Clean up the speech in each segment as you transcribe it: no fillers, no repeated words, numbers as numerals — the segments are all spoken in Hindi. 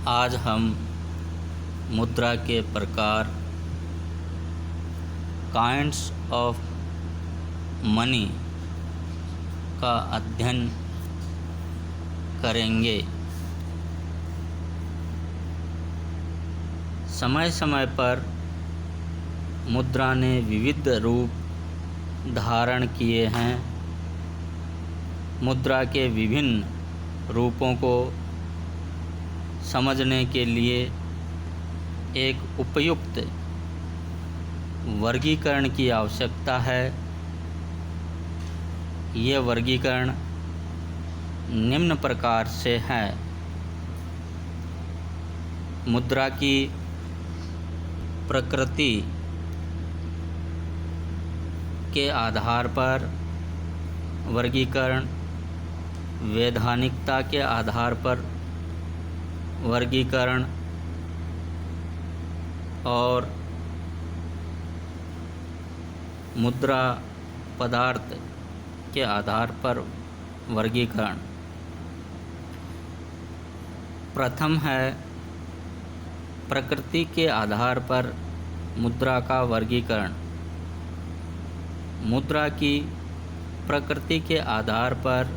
आज हम मुद्रा के प्रकार, काइंड्स ऑफ मनी का अध्ययन करेंगे। समय समय पर मुद्रा ने विविध रूप धारण किए हैं। मुद्रा के विभिन्न रूपों को समझने के लिए एक उपयुक्त वर्गीकरण की आवश्यकता है। यह वर्गीकरण निम्न प्रकार से है। मुद्रा की प्रकृति के आधार पर वर्गीकरण, वैधानिकता के आधार पर वर्गीकरण और मुद्रा पदार्थ के आधार पर वर्गीकरण। प्रथम है प्रकृति के आधार पर मुद्रा का वर्गीकरण। मुद्रा की प्रकृति के आधार पर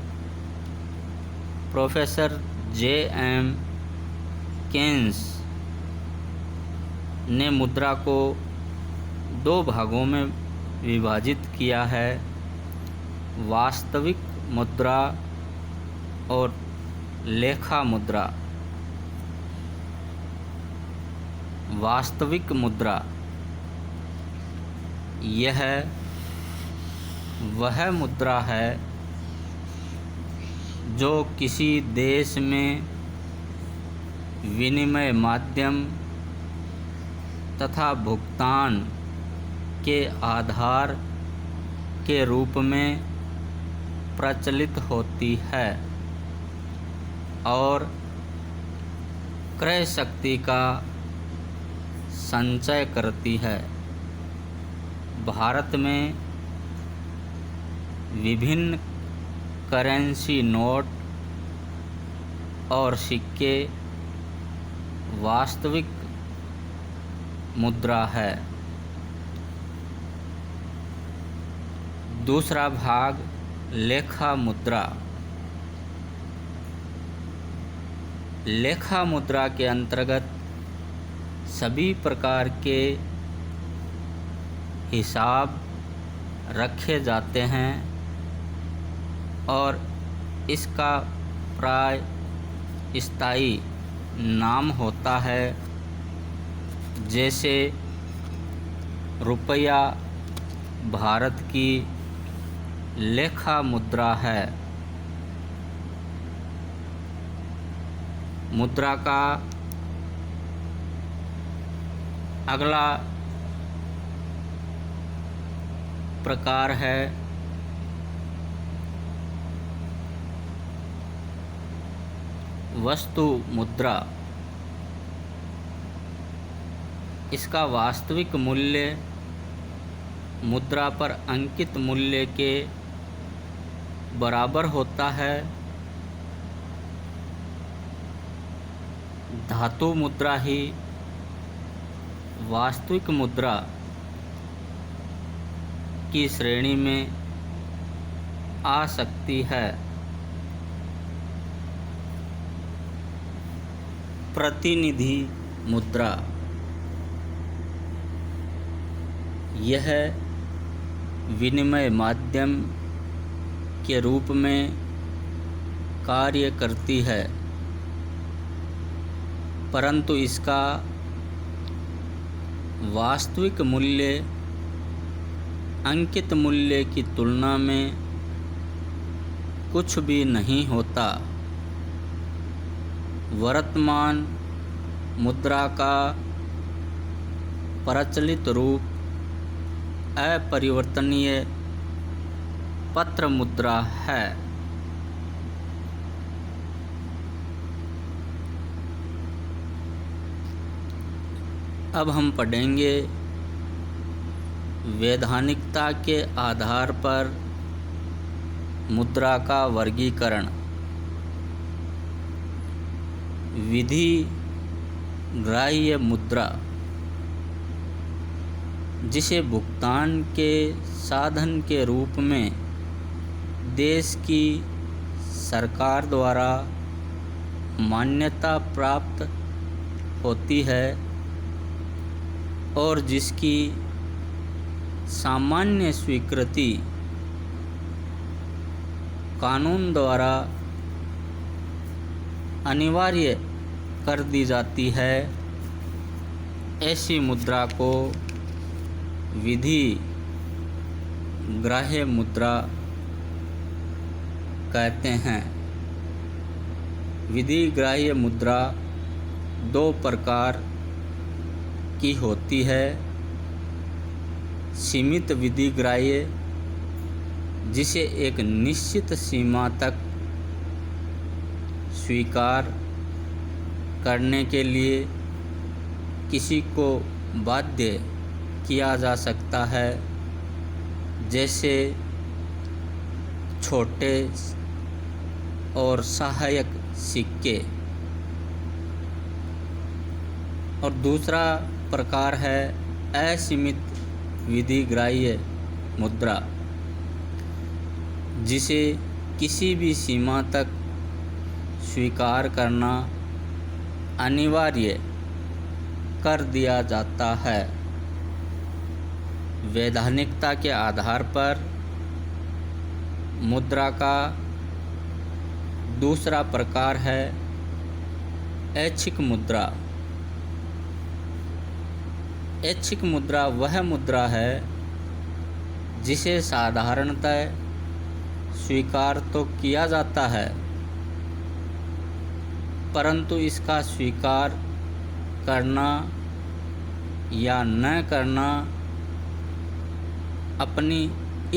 प्रोफेसर J.M. केन्स ने मुद्रा को दो भागों में विभाजित किया है: वास्तविक मुद्रा और लेखा मुद्रा। वास्तविक मुद्रा यह वह मुद्रा है जो किसी देश में विनिमय माध्यम तथा भुगतान के आधार के रूप में प्रचलित होती है और क्रय शक्ति का संचय करती है। भारत में विभिन्न करेंसी नोट और सिक्के वास्तविक मुद्रा है। दूसरा भाग लेखा मुद्रा। लेखा मुद्रा के अंतर्गत सभी प्रकार के हिसाब रखे जाते हैं और इसका प्राय स्थायी नाम होता है, जैसे रुपया भारत की लेखा मुद्रा है। मुद्रा का अगला प्रकार है वस्तु मुद्रा। इसका वास्तविक मूल्य मुद्रा पर अंकित मूल्य के बराबर होता है। धातु मुद्रा ही वास्तविक मुद्रा की श्रेणी में आ सकती है। प्रतिनिधि मुद्रा यह विनिमय माध्यम के रूप में कार्य करती है, परंतु इसका वास्तविक मूल्य अंकित मूल्य की तुलना में कुछ भी नहीं होता। वर्तमान मुद्रा का प्रचलित रूप अपरिवर्तनीय पत्र मुद्रा है। अब हम पढ़ेंगे वैधानिकता के आधार पर मुद्रा का वर्गीकरण। विधि ग्राह्य मुद्रा, जिसे भुगतान के साधन के रूप में देश की सरकार द्वारा मान्यता प्राप्त होती है और जिसकी सामान्य स्वीकृति कानून द्वारा अनिवार्य कर दी जाती है, ऐसी मुद्रा को विधि ग्राह्य मुद्रा कहते हैं। विधि ग्राह्य मुद्रा दो प्रकार की होती है। सीमित विधि ग्राह्य, जिसे एक निश्चित सीमा तक स्वीकार करने के लिए किसी को बाध्य किया जा सकता है, जैसे छोटे और सहायक सिक्के। और दूसरा प्रकार है असीमित विधि ग्राह्य मुद्रा, जिसे किसी भी सीमा तक स्वीकार करना अनिवार्य कर दिया जाता है। वैधानिकता के आधार पर मुद्रा का दूसरा प्रकार है ऐच्छिक मुद्रा। ऐच्छिक मुद्रा वह मुद्रा है जिसे साधारणतः स्वीकार तो किया जाता है, परंतु इसका स्वीकार करना या न करना अपनी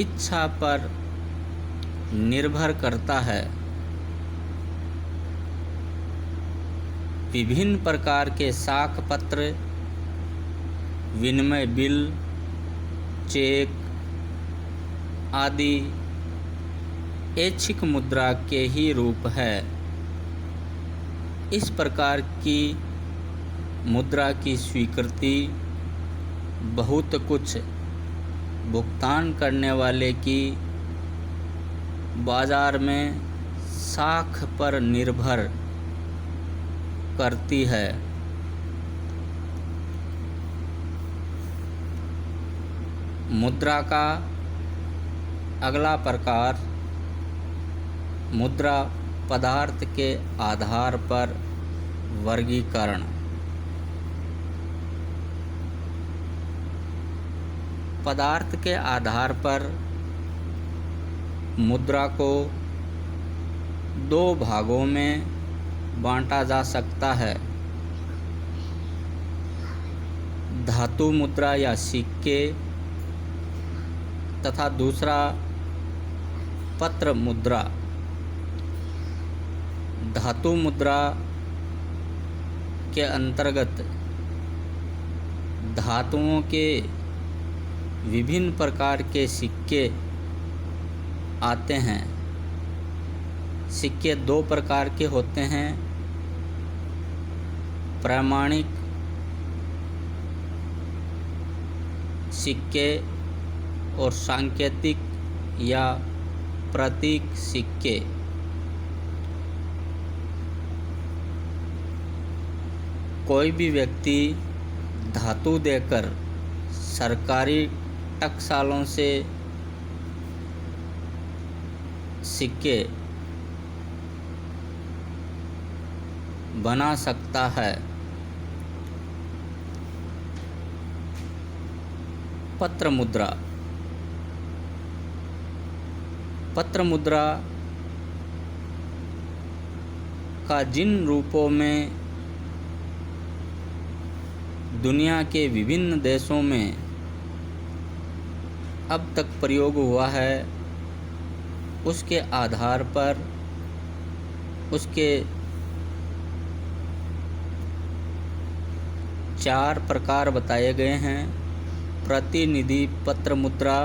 इच्छा पर निर्भर करता है। विभिन्न प्रकार के साख पत्र, विनिमय बिल, चेक आदि ऐच्छिक मुद्रा के ही रूप है। इस प्रकार की मुद्रा की स्वीकृति बहुत कुछ भुगतान करने वाले की बाजार में साख पर निर्भर करती है। मुद्रा का अगला प्रकार मुद्रा पदार्थ के आधार पर वर्गीकरण। पदार्थ के आधार पर मुद्रा को दो भागों में बांटा जा सकता है। धातु मुद्रा या सिक्के तथा दूसरा पत्र मुद्रा। धातु मुद्रा के अंतर्गत धातुओं के विभिन्न प्रकार के सिक्के आते हैं। सिक्के दो प्रकार के होते हैं, प्रमाणिक सिक्के और सांकेतिक या प्रतीक सिक्के। कोई भी व्यक्ति धातु देकर सरकारी टकसालों से सिक्के बना सकता है। पत्र मुद्रा। पत्र मुद्रा का जिन रूपों में दुनिया के विभिन्न देशों में अब तक प्रयोग हुआ है, उसके आधार पर उसके 4 प्रकार बताए गए हैं। प्रतिनिधि पत्र मुद्रा,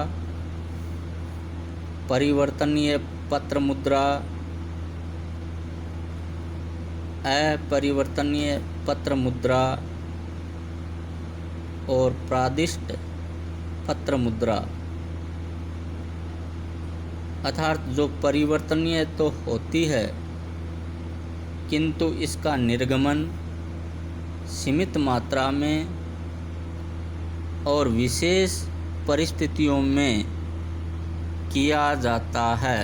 परिवर्तनीय पत्र मुद्रा, अपरिवर्तनीय पत्र मुद्रा और प्रादिष्ट पत्र मुद्रा, अर्थात जो परिवर्तनीय तो होती है किंतु इसका निर्गमन सीमित मात्रा में और विशेष परिस्थितियों में किया जाता है।